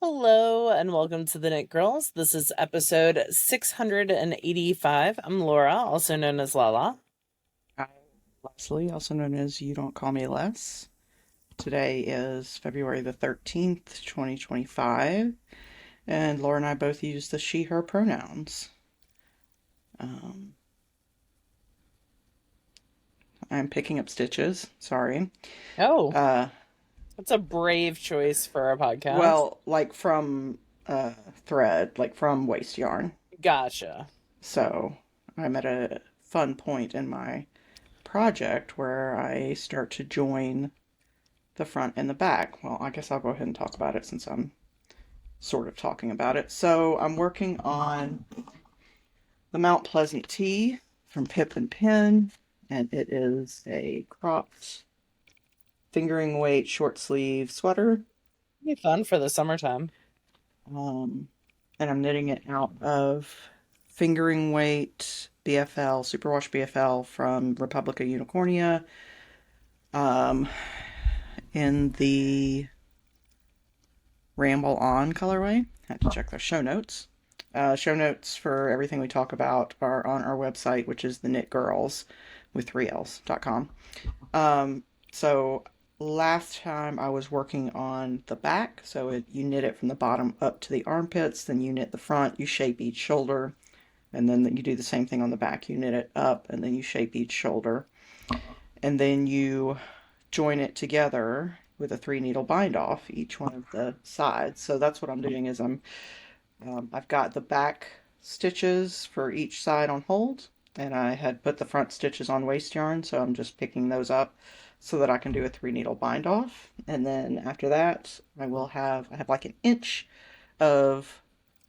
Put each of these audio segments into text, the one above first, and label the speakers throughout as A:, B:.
A: Hello and welcome to the Knit Girls. This is episode 685. I'm Laura, also known as Lala.
B: I'm Leslie, also known as You Don't Call Me Les. Today is February the 13th, 2025, and Laura and I both use the she, her pronouns. Um, I'm picking up stitches, sorry.
A: Oh,
B: Uh,
A: that's a brave choice for a podcast.
B: well, like from thread, like from waste yarn.
A: Gotcha.
B: So I'm at a fun point in my project where I start to join the front and the back. Well, I guess I'll go ahead and talk about it since I'm sort of talking about it. So I'm working on the Mount Pleasant tee from Pip and Pen, and it is a cropped fingering weight short sleeve sweater.
A: Be fun for the summertime.
B: Um, and I'm knitting it out of fingering weight BFL, superwash BFL from Republica Unicornia, um, in the Ramble On colorway. Had to check their show notes. Show notes for everything we talk about are on our website, which is TheKnitGirls with 3Ls.com. So last time I was working on the back, so you knit it from the bottom up to the armpits, then you knit the front, you shape each shoulder, and then you do the same thing on the back. You knit it up, and then you shape each shoulder, and then you join it together with a 3 needle bind off each one of the sides. So that's what I'm doing is I've got the back stitches for each side on hold, and I had put the front stitches on waste yarn, so I'm just picking those up so that I can do a 3 needle bind off. And then after that, I have like an inch of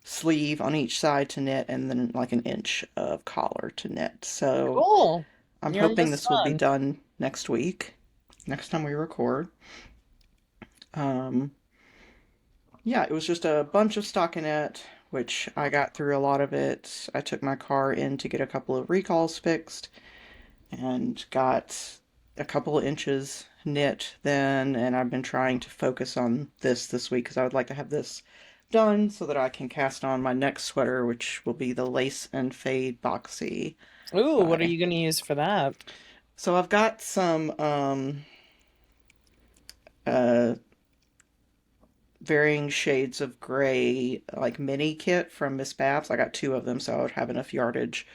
B: sleeve on each side to knit, and then like an inch of collar to knit. So
A: Cool.
B: I'm
A: You're
B: hoping
A: almost
B: this will be
A: done.
B: done next week, next time we record. Um, yeah, it was just a bunch of stockinette, which I got through a lot of it. I took my car in to get a couple of recalls fixed and got a couple of inches knit then, and I've been trying to focus on this week because I would like to have this done so that I can cast on my next sweater, which will be the Lace and Fade Boxy
A: Ooh, what are
B: by.
A: you going to use for that?
B: So I've got some uh varying shades of gray, like mini kit from Miss Babs. I got two of them, so I would have enough yardage.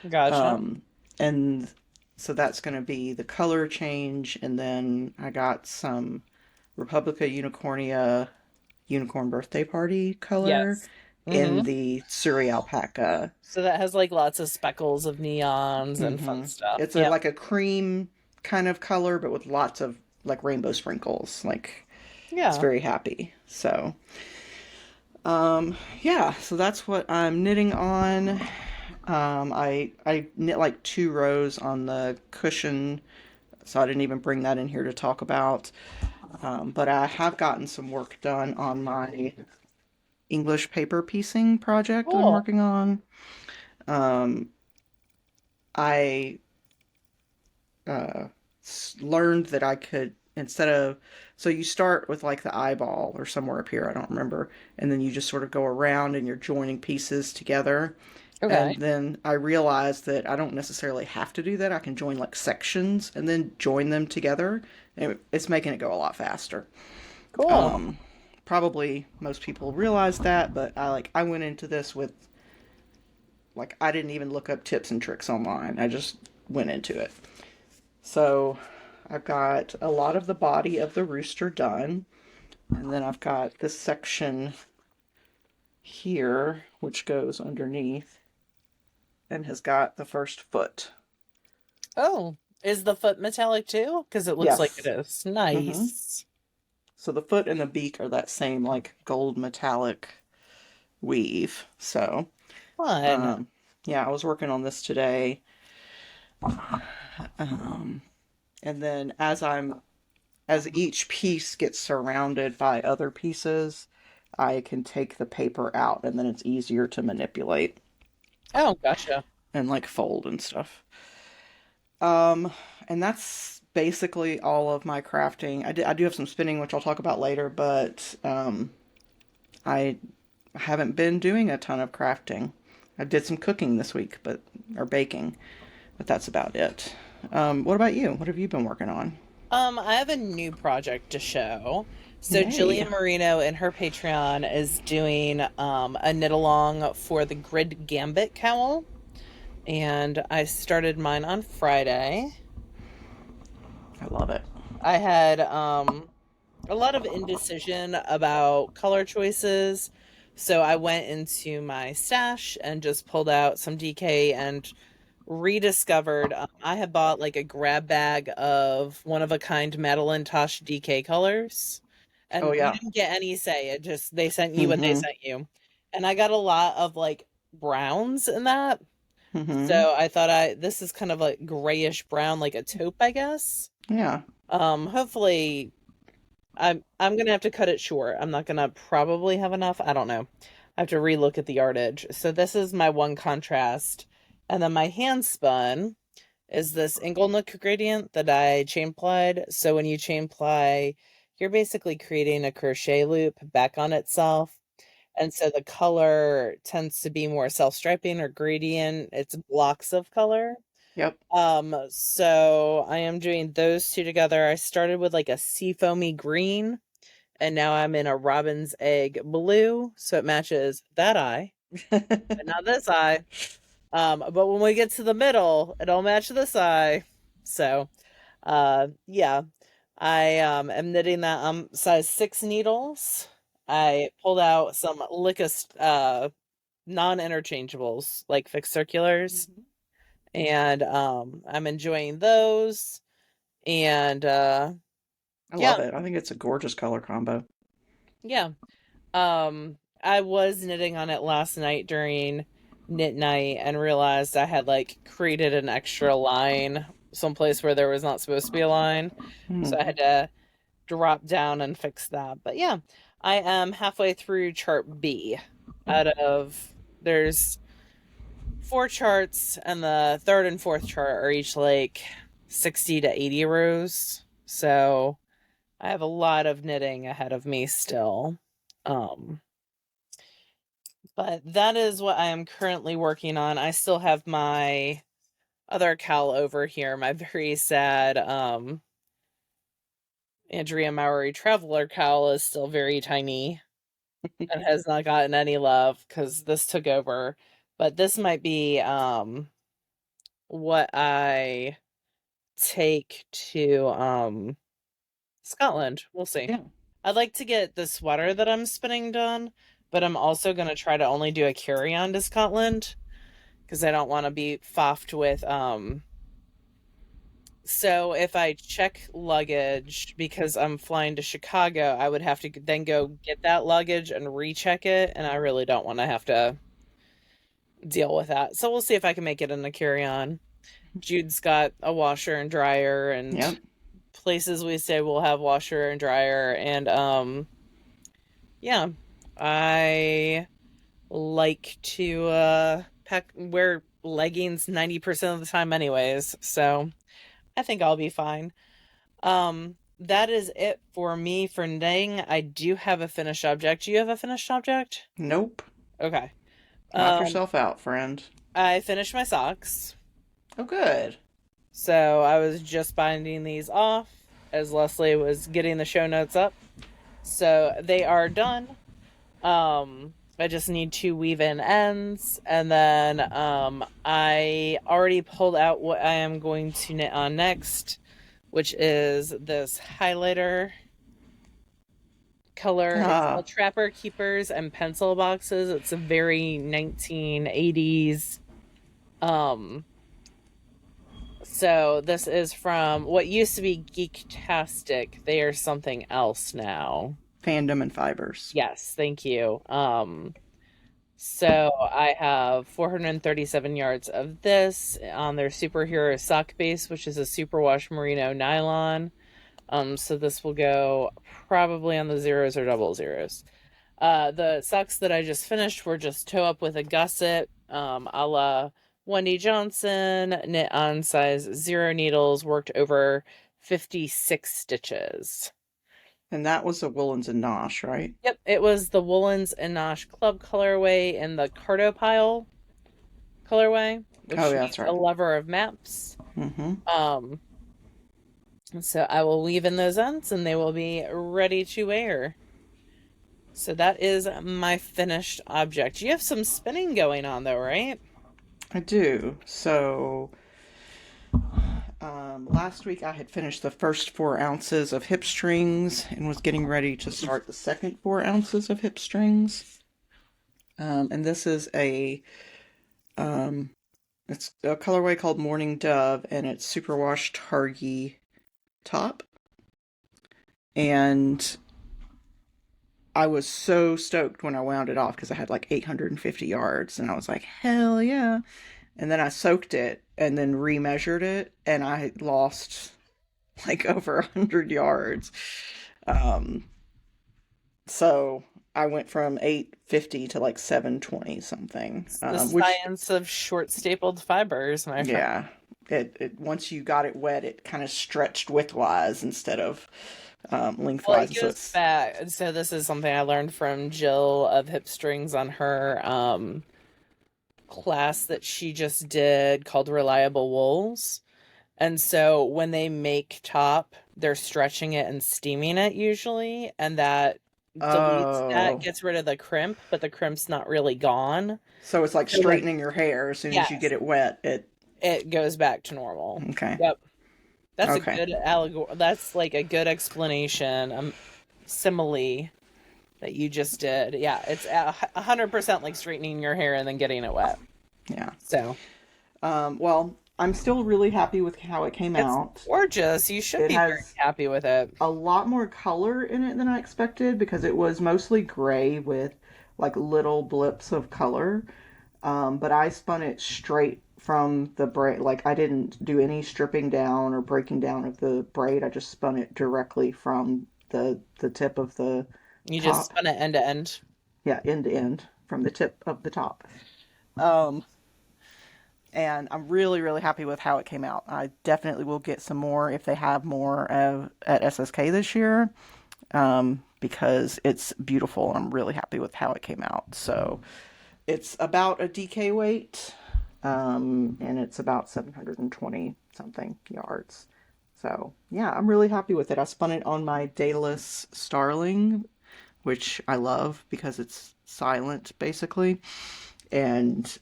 A: Gotcha.
B: Um, and so that's going to be the color change. And then I got some Republica Unicornia Unicorn Birthday Party color
A: Yes.
B: in
A: Mm-hmm.
B: the Surrey Alpaca.
A: So that has like lots of speckles of neons and fun stuff.
B: It's a
A: Yeah.
B: like a cream kind of color, but with lots of like rainbow sprinkles. Like it's
A: Yeah.
B: very happy. So yeah, so that's what I'm knitting on. I knit like 2 rows on the cushion, so I didn't even bring that in here to talk about. But I have gotten some work done on my English paper piecing project that I'm
A: Cool.
B: working on. Um, I uh, learned that I could, instead of, so you start with like the eyeball or somewhere up here, I don't remember, and then you just sort of go around and you're joining pieces together.
A: Okay.
B: And then I realized that I don't necessarily have to do that. I can join like sections and then join them together. And it's making it go a lot faster.
A: Cool.
B: Um, Probably most people realize that, but I went into this with like I didn't even look up tips and tricks online. I just went into it. So I've got a lot of the body of the rooster done, and then I've got this section here which goes underneath and has got the first foot.
A: Oh, is the foot metallic too? Because it looks like it
B: Yes.
A: is.
B: Mm-hmm.
A: Nice.
B: So the foot and the beak are that same like gold metallic weave. So,
A: Fun.
B: um, yeah, I was working on this today. Um, and then as each piece gets surrounded by other pieces, I can take the paper out and then it's easier to manipulate
A: Oh, gotcha.
B: and like fold and stuff. Um, and that's basically all of my crafting. I do have some spinning, which I'll talk about later, but I haven't been doing a ton of crafting. I did some cooking this week, or baking, but that's about it. What about you? What have you been working on?
A: I have a new project to show. So
B: Yay.
A: Jillian Marino in her Patreon is doing a knit along for the Grid Gambit cowl, and I started mine on Friday.
B: I love it.
A: I had a lot of indecision about color choices, so I went into my stash and just pulled out some DK and rediscovered. I had bought like a grab bag of one of a kind Madeline Tosh DK colors,
B: Oh,
A: and you
B: yeah.
A: didn't get any say. It just they sent you what they
B: Mm-hmm.
A: sent you, and I got a lot of like browns in that.
B: Mm-hmm.
A: So I thought this is kind of a grayish brown, like a taupe, I guess.
B: Yeah.
A: Hopefully I'm gonna have to cut it short. I'm not gonna probably have enough. I don't know. I have to relook at the yardage. So this is my one contrast. And then my hand spun is this Inglenook gradient that I chain plied. So when you chain ply, you're basically creating a crochet loop back on itself. And so the color tends to be more self-striping or gradient. It's blocks of color.
B: Yep.
A: So I am doing those two together. I started with like a seafoamy green, and now I'm in a robin's egg blue, so it matches that eye, but not this eye. But when we get to the middle, it'll match this eye. So, yeah, I am knitting that size 6 needles. I pulled out some Lickus non-interchangeables, like fixed circulars,
B: Mhm.
A: and I'm enjoying those. And
B: I
A: yeah,
B: love it. I think it's a gorgeous color combo.
A: yeah. I was knitting on it last night during knit night and realized I had like created an extra line someplace where there was not supposed to be a line.
B: Hmm.
A: So I had to drop down and fix that. But yeah, I am halfway through chart B out of there's 4 charts, and the third and fourth chart are each like 60 to 80 rows. So I have a lot of knitting ahead of me still. Um, but that is what I am currently working on. I still have my other cowl over here, my very sad Andrea Mowry Traveler cowl is still very tiny and has not gotten any love because this took over. But this might be what I take to Scotland. We'll see.
B: Yeah.
A: I'd like to get the sweater that I'm spinning done, but I'm also going to try to only do a carry-on to Scotland because I don't want to be faffed with so if I check luggage because I'm flying to Chicago, I would have to then go get that luggage and recheck it, and I really don't want to have to deal with that. So we'll see if I can make it in a carry-on. Jude's got a washer and dryer, and
B: Yep.
A: places we stay will have washer and dryer, and yeah, I like to wear leggings 90% of the time anyways, so I think I'll be fine. That is it for me for knitting. I do have a finished object. Do you have a finished object?
B: Nope.
A: Okay.
B: Knock
A: Um,
B: yourself out, friend.
A: I finished my socks.
B: Oh, good.
A: So I was just binding these off as Leslie was getting the show notes up. So they are done. I just need to weave in ends, and then I already pulled out what I am going to knit on next, which is this highlighter color. It's
B: Ah,
A: called Trapper Keepers and Pencil Boxes. It's a very 1980s. Um, so this is from what used to be Geektastic. They are something else now.
B: fandom and fibers.
A: Yes, thank you. So I have 437 yards of this on their superhero sock base, which is a superwash merino nylon. So this will go probably on the zeros or double zeros. The socks that I just finished were just toe up with a gusset, a la Wendy Johnson, knit on size 0 needles, worked over 56 stitches.
B: And that was a Woolens and Nosh, right?
A: Yep, it was the Woolens and Nosh Club colorway in the Cardopile colorway,
B: Oh,
A: which
B: yeah,
A: means
B: that's
A: a
B: right.
A: lover of maps.
B: Mm-hmm.
A: Um, so I will weave in those ends and they will be ready to wear. So that is my finished object. You have some spinning going on though, right?
B: I do. So, last week I had finished the first 4 ounces of hip strings and was getting ready to start the second 4 ounces of hip strings. And this is um, it's a colorway called Morning Dove, and it's superwash targy top. And I was so stoked when I wound it off because I had like 850 yards, and I was like, hell yeah. And then I soaked it and then remeasured it, and I lost like over 100 yards. Um, so I went from 850 to like 720 something,
A: It's the
B: which,
A: science of short stapled fibers, my friend.
B: yeah, it once you got it wet, it kind of stretched widthwise instead of
A: Well, it
B: lengthwise. So
A: goes
B: it's,
A: back. So this is something I learned from Jill of Hip Strings on her class that she just did called Reliable Wools. And so when they make top, they're stretching it and steaming it usually, and that deletes that,
B: oh,
A: gets rid of the crimp, but the crimp's not really gone.
B: so it's like
A: So like,
B: straightening your hair as soon as you get
A: yes,
B: it wet.
A: it goes back to normal.
B: Okay,
A: Yep. That's a
B: okay,
A: good allegory. That's like a good explanation, simile that you just did. Yeah, it's 100% like straightening your hair and then getting it wet.
B: yeah.
A: So
B: Well, I'm still really happy with how it came
A: it's
B: out.
A: gorgeous. You should
B: It
A: be very
B: has
A: happy with it.
B: a lot more color in it than I expected because it was mostly gray with like little blips of color. But I spun it straight from the braid. Like I didn't do any stripping down or breaking down of the braid. I just spun it directly from the tip of the
A: You just
B: top.
A: spun it end to end.
B: Yeah, end to end from the tip of the top. Um, and I'm really, really happy with how it came out. I definitely will get some more if they have more at SSK this year, because it's beautiful. I'm really happy with how it came out. So it's about a DK weight, and it's about 720 something yards. So yeah, I'm really happy with it. I spun it on my Daedalus Starling, which I love because it's silent basically, and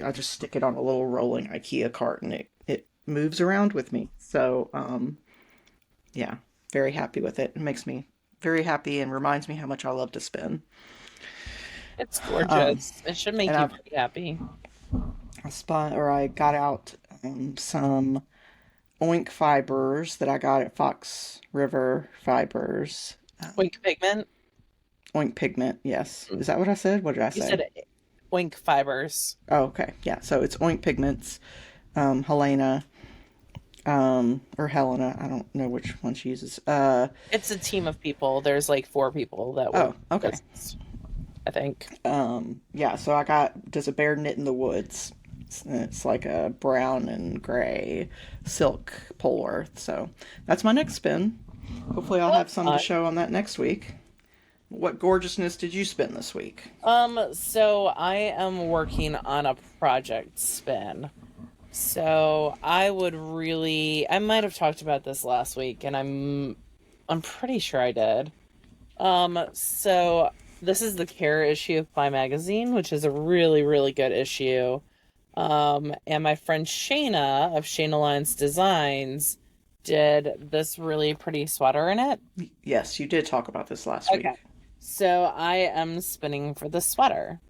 B: I just stick it on a little rolling IKEA cart and it moves around with me. So, yeah, very happy with it. It makes me very happy and reminds me how much I love to spin.
A: It's
B: Um,
A: gorgeous. It should make
B: and
A: you pretty happy.
B: I got out some oink fibers that I got at Fox River Fibers.
A: Wink pigment.
B: Oink pigment, yes. Is that what I said? What did I
A: You
B: say?
A: said wink fibers.
B: Oh, okay. Yeah, so it's oink pigments, Helena, or Helena. I don't know which one she uses.
A: It's a team of people. There's like four people that work
B: Oh,
A: in
B: okay.
A: business, I think.
B: Yeah, so I got Does a Bear Knit in the Woods. It's like a brown and gray silk Polworth. So that's my next spin. Hopefully, I'll
A: Well,
B: have
A: that's
B: some to
A: fun.
B: show on that next week. What gorgeousness did you spin this week?
A: So I am working on a project spin. So I might have talked about this last week, and I'm pretty sure I did. So this is the Care issue of Fly Magazine, which is a really, really good issue. And my friend Shayna of Shayna Lines Designs did this really pretty sweater in it.
B: Yes, you did talk about this last
A: Okay.
B: week.
A: So I am spinning for the sweater.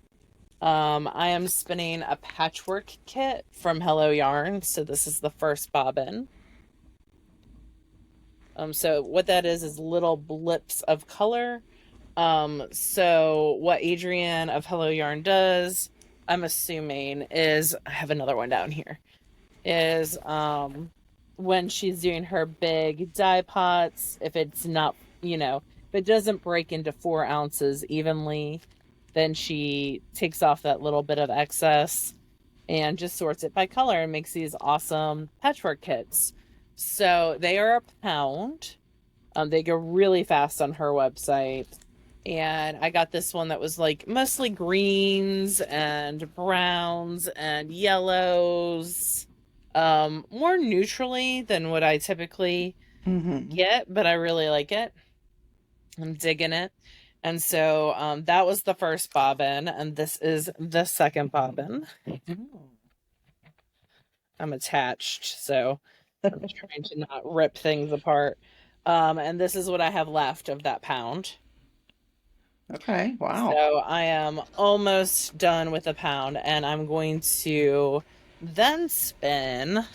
A: I am spinning a patchwork kit from Hello Yarn. So this is the first bobbin. So what that is little blips of color. So what Adrienne of Hello Yarn does, I'm assuming, is I have another one down here. Is when she's doing her big dye pots, if it's not, if it doesn't break into 4 ounces evenly, then she takes off that little bit of excess and just sorts it by color and makes these awesome patchwork kits. So they are a pound. They go really fast on her website. And I got this one that was like mostly greens and browns and yellows, more neutrally than what I typically
B: Mm-hmm.
A: get, but I really like it. I'm digging it. And so that was the first bobbin, and this is the second bobbin. I'm attached, so I'm trying to not rip things apart. And this is what I have left of that pound.
B: Okay, wow.
A: So I am almost done with a pound, and I'm going to then spin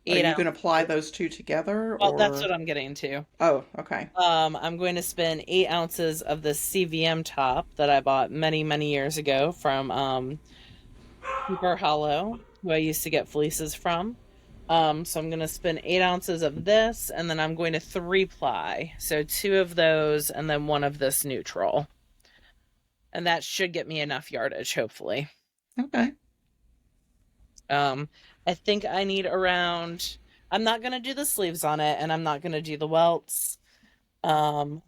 B: Are
A: eight
B: you going to apply
A: ounces.
B: those two together
A: Well, that's
B: or?
A: what I'm getting to.
B: Oh, okay.
A: I'm going to spin 8 ounces of the CVM top that I bought many, many years ago from Cooper Hollow, who I used to get fleeces from. So I'm going to spin 8 ounces of this, and then I'm going to three ply. So two of those, and then one of this neutral. And that should get me enough yardage, hopefully.
B: Okay.
A: Um, I think I need around, I'm not going to do the sleeves on it, and I'm not going to do the welts. Um,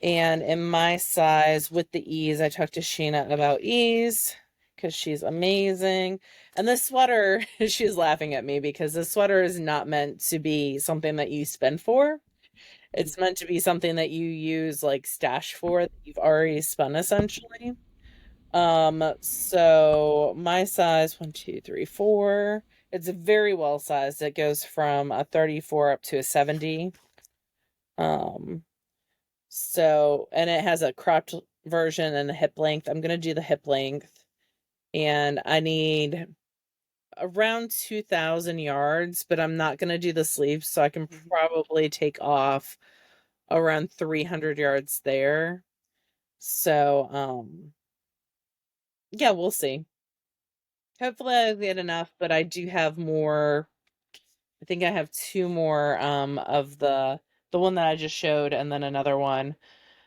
A: and in my size with the ease, I talked to Sheena about ease because she's amazing. And this sweater, she's laughing at me because this sweater is not meant to be something that you spend for. It's meant to be something that you use like stash for that you've already spun essentially. So my size, 1, 2, 3, 4. It's very well sized. It goes from a 34 up to a 70. Um, and it has a cropped version and a hip length. I'm gonna do the hip length, and I need around 2,000 yards, but I'm not gonna do the sleeves, so I can probably take off around 300 yards there. So, yeah, we'll see. Hopefully I get enough, but I do have more. I think I have two more of the one that I just showed and then another one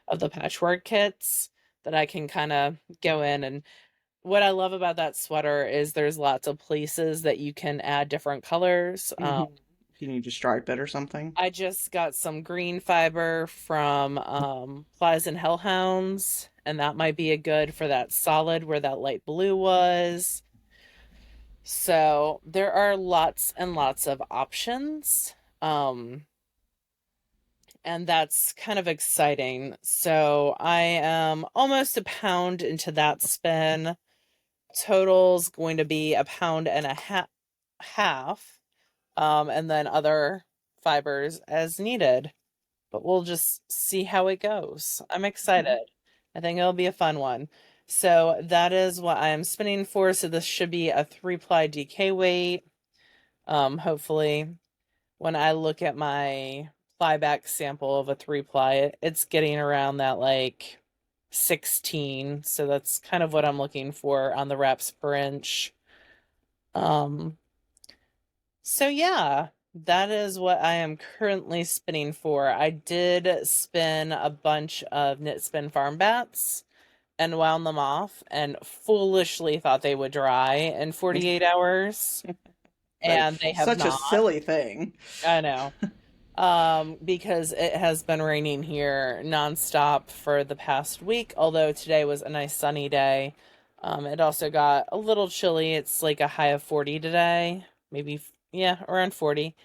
A: of the patchwork kits that I can kind of go in. And what I love about that sweater is there's lots of places that you can add different colors.
B: Mm-hmm. If you need to stripe it or something.
A: I just got some green fiber from Flies and Hellhounds, and that might be a good for that solid where that light blue was. So there are lots and lots of options. And that's kind of exciting. So I am almost a pound into that spin. Total's going to be a pound and a half, and then other fibers as needed. But we'll just see how it goes. I'm
B: Okay.
A: excited. I think it'll be a fun one. So that is what I am spinning for. So this should be a 3-ply DK weight. Hopefully, when I look at my plyback sample of a 3-ply, it's getting around that like 16. So that's kind of what I'm looking for on the wraps per inch. Um, so yeah, that is what I am currently spinning for. I did spin a bunch of Knit Spin Farm Bats and wound them off and foolishly thought they would dry in 48 hours,
B: Like
A: and they have
B: such a
A: not.
B: silly thing.
A: I know. Because it has been raining here nonstop for the past week, although today was a nice sunny day. It also got a little chilly. It's like a high of 40 today, maybe, yeah, around 40.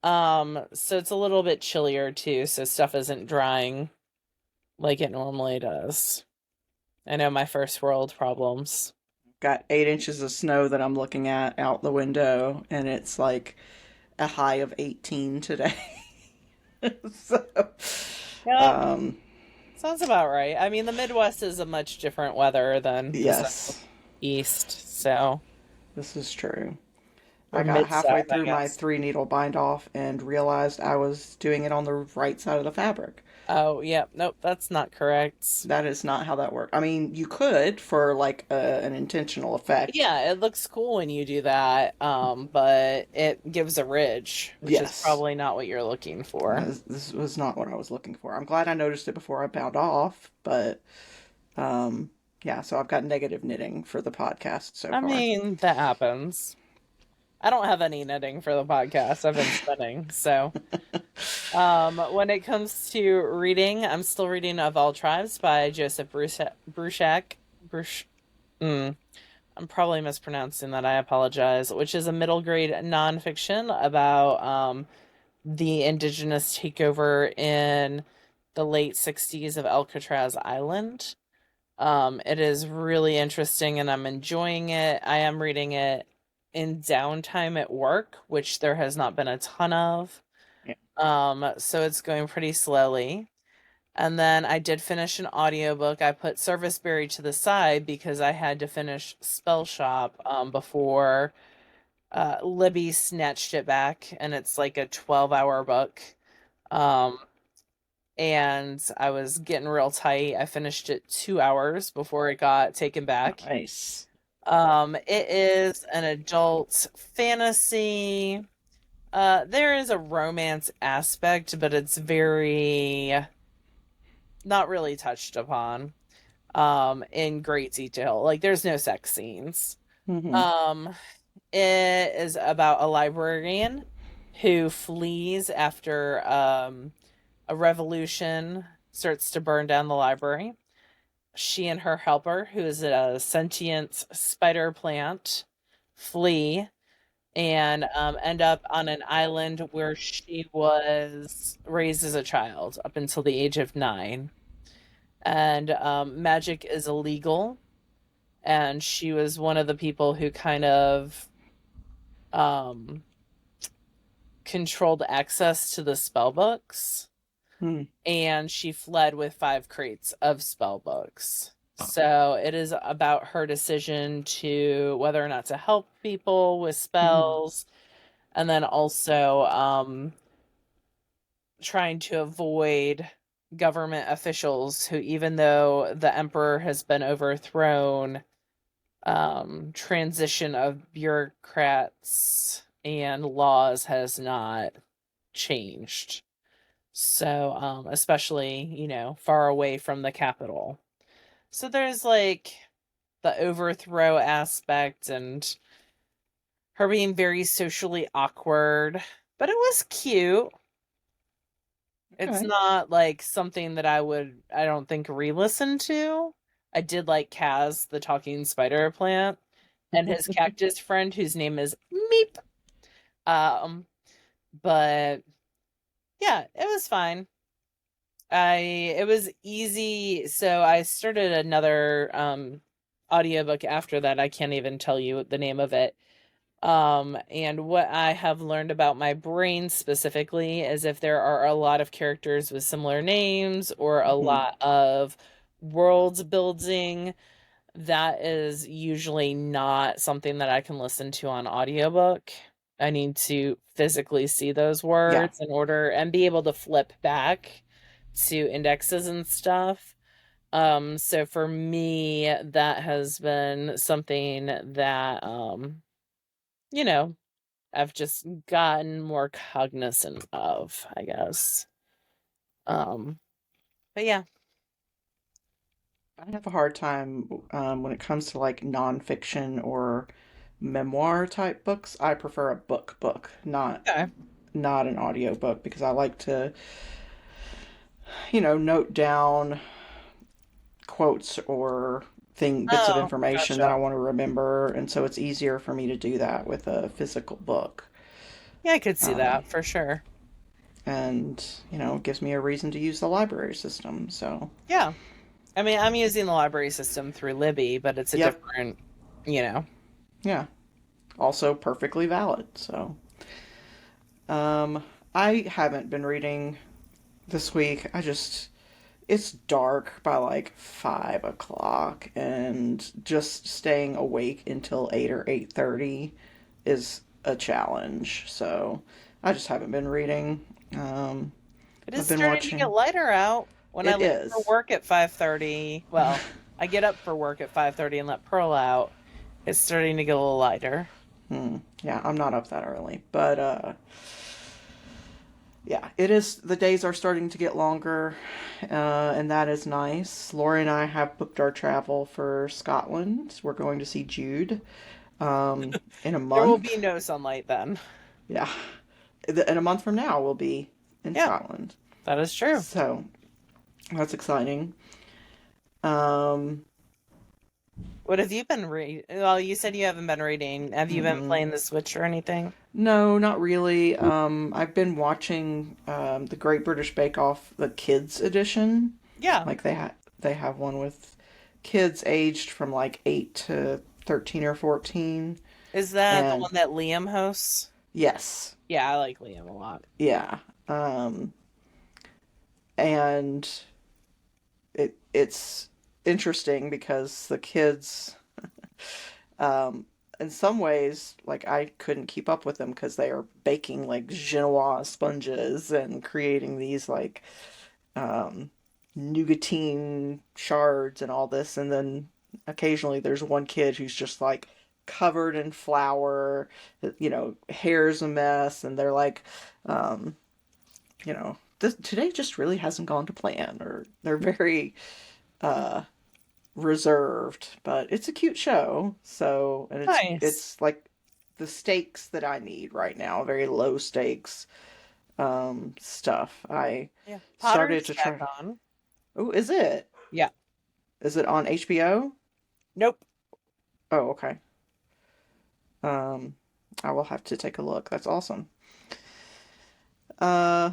A: So it's a little bit chillier too, so stuff isn't drying like it normally does. I know, my first world problems.
B: Got 8 inches of snow that I'm looking at out the window, and it's like a high of 18 today. So,
A: Yep,
B: um,
A: sounds about right. I mean, the Midwest is a much different weather than the
B: yes,
A: Southeast, so,
B: this is true.
A: or
B: I got halfway
A: mid-South, I
B: through my
A: guess.
B: 3 needle bind off and realized I was doing it on the right side of the fabric.
A: Oh, yeah. Nope, that's not correct.
B: That is not how that works. I mean, you could for like an intentional effect.
A: Yeah, it looks cool when you do that, but it gives a ridge, which is
B: Yes,
A: probably not what you're looking for.
B: this was not what I was looking for. I'm glad I noticed it before I bound off, but um, yeah, so I've got negative knitting for the podcast so
A: I
B: far.
A: mean, that happens. I don't have any knitting for the podcast. I've been spinning, so. When it comes to reading, I'm still reading Of All Tribes by Joseph Bruchac. Bruch, mm, I'm probably mispronouncing that. I apologize. Which is a middle grade nonfiction about the indigenous takeover in the late 60s of Alcatraz Island. It is really interesting and I'm enjoying it. I am reading it in downtime at work, which there has not been a ton of.
B: Yeah.
A: So it's going pretty slowly. And then I did finish an audiobook. I put Serviceberry to the side because I had to finish Spell Shop before Libby snatched it back, and it's like a 12-hour book. Um, and I was getting real tight. I finished it 2 hours before it got taken back.
B: Nice.
A: It is an adult fantasy. There is a romance aspect, but it's very not really touched upon in great detail. Like there's no sex scenes.
B: Hmm.
A: Um, it is about a librarian who flees after a revolution starts to burn down the library. She and her helper, who is a sentient spider plant, flee and end up on an island where she was raised as a child up until the age of 9. And magic is illegal. And she was one of the people who kind of um, controlled access to the spell books.
B: Hmm.
A: And she fled with 5 crates of spell books. So it is about her decision to whether or not to help people with
B: Hmm.
A: spells, and then also trying to avoid government officials who, even though the emperor has been overthrown, transition of bureaucrats and laws has not changed. So, especially, far away from the capital. So there's like the overthrow aspect and her being very socially awkward, but it was cute. It's
B: Okay.
A: not like something that I don't think, re-listen to. I did like Kaz, the talking spider plant, and his cactus friend whose name is Meep. Um, but yeah, it was fine. It was easy. So I started another audiobook after that. I can't even tell you the name of it. And what I have learned about my brain specifically is if there are a lot of characters with similar names or a
B: Hmm.
A: lot of world building, that is usually not something that I can listen to on audiobook. I need to physically see those
B: Yeah.
A: words in order and be able to flip back to indexes and stuff. So for me, that has been something that you know, I've just gotten more cognizant of, I guess. Um, but yeah.
B: I have a hard time when it comes to like nonfiction or memoir type books. I prefer a book,
A: Okay.
B: not an audiobook because I like to, note down quotes or bits of
A: Oh,
B: information that
A: gotcha.
B: I want to remember, and so it's easier for me to do that with a physical book.
A: Yeah, I could see
B: Um,
A: that for sure.
B: and it gives me a reason to use the library system. So,
A: Yeah. I mean, I'm using the library system through Libby, but it's a
B: yep,
A: different, you know.
B: yeah, also perfectly valid. So, um, I haven't been reading this week. It's dark by like 5 o'clock, and just staying awake until 8 or 8:30 is a challenge. So I just haven't been reading. Um,
A: It
B: I've
A: is
B: been
A: starting to get
B: watching.
A: lighter out when I
B: It
A: leave for
B: is.
A: work at 5:30. Well, I get up for work at 5:30 and let Pearl out. It's starting to get a little lighter.
B: Yeah, I'm not up that early, but yeah, it is. The days are starting to get longer, and that is nice. Lori and I have booked our travel for Scotland. We're going to see Jude in a
A: There will
B: month.
A: be no sunlight then.
B: Yeah, in a month from now we'll be in
A: Yeah,
B: Scotland.
A: that is true.
B: So that's exciting. Um,
A: What have you been reading? Well, you said you haven't been reading. Have you been
B: mm-mm.
A: playing the Switch or anything?
B: No, not really. I've been watching the Great British Bake Off, the kids edition.
A: Yeah.
B: Like they have one with kids aged from like 8 to 13 or 14.
A: Is that the
B: And
A: one that Liam hosts?
B: yes,
A: Yeah, I like Liam a lot.
B: yeah. Um, and it's interesting because the kids, um, in some ways, like I couldn't keep up with them because they are baking like Genoa sponges and creating these like um, nougatine shards and all this. And then occasionally there's one kid who's just like covered in flour, hair's a mess, and they're like, um, today just really hasn't gone to plan, or they're very uh, reserved. But it's a cute show, so and it's
A: Nice.
B: it's like the stakes that I need right now, very low stakes stuff. I
A: Yeah.
B: started
A: Potter's
B: to
A: back
B: try.
A: on.
B: Oh, is it?
A: Yeah.
B: Is it on HBO?
A: Nope.
B: Oh, okay. Um, I will have to take a look. That's awesome. Uh,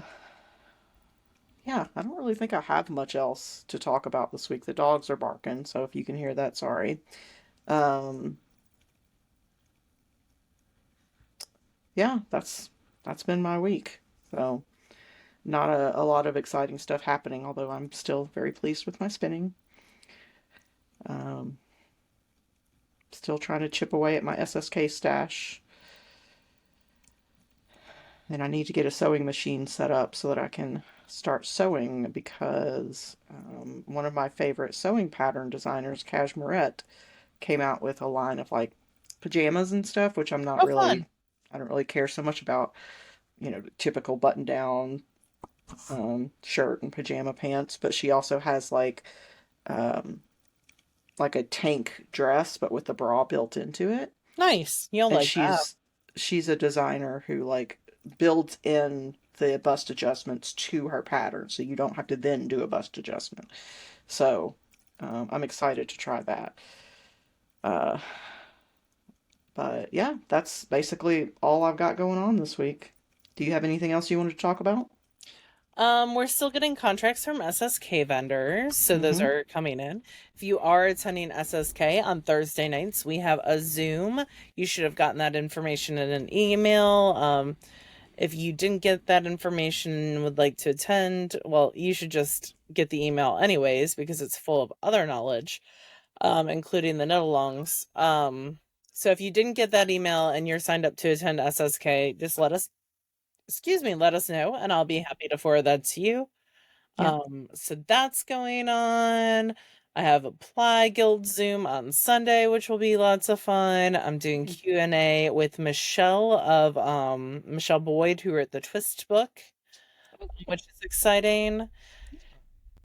B: yeah, I don't really think I have much else to talk about this week. The dogs are barking, so if you can hear that, sorry. Um, yeah, that's been my week. So, not a lot of exciting stuff happening, although I'm still very pleased with my spinning. Um, Still trying to chip away at my SSK stash. And I need to get a sewing machine set up so that I can start sewing because one of my favorite sewing pattern designers, Cashmerette, came out with a line of like pajamas and stuff, which
A: Oh, fun.
B: I don't really care so much about, typical button down shirt and pajama pants. But she also has um, like a tank dress, but with the bra built into it.
A: Nice. You'll
B: And
A: like that.
B: she's a designer who like builds in the bust adjustments to her pattern, so you don't have to then do a bust adjustment. So I'm excited to try that. Uh, but yeah, that's basically all I've got going on this week. Do you have anything else you wanted to talk about?
A: We're still getting contracts from SSK vendors, so those
B: Mm-hmm.
A: are coming in. If you are attending SSK on Thursday nights, we have a Zoom. You should have gotten that information in an email. If you didn't get that information and would like to attend, well, you should just get the email anyways because it's full of other knowledge, including the knit-alongs. So if you didn't get that email and you're signed up to attend SSK, just let us know, and I'll be happy to forward that to you.
B: Yeah.
A: So that's going on. I have a Ply Guild Zoom on Sunday, which will be lots of fun. I'm doing Q&A with Michelle of Michelle Boyd, who wrote the Twist book, which is exciting.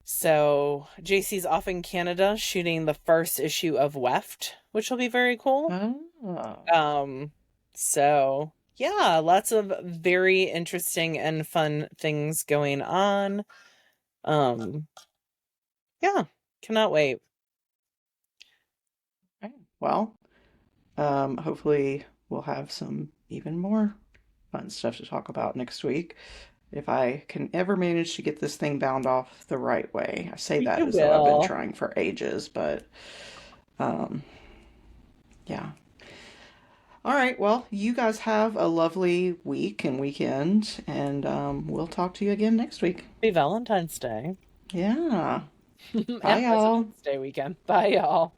A: So JC's off in Canada shooting the first issue of Weft, which will be very cool.
B: Oh.
A: Um, so yeah, lots of very interesting and fun things going on. Um, yeah, cannot wait.
B: Okay. Well, hopefully we'll have some even more fun stuff to talk about next week. If I can ever manage to get this thing bound off the right way. I say that
A: You
B: as though I've been
A: will.
B: trying for ages, but um, yeah. All right, well, you guys have a lovely week and weekend, and we'll talk to you again next week.
A: Be Valentine's Day
B: Yeah. Bye,
A: and
B: y'all.
A: President's Day weekend. Bye, y'all.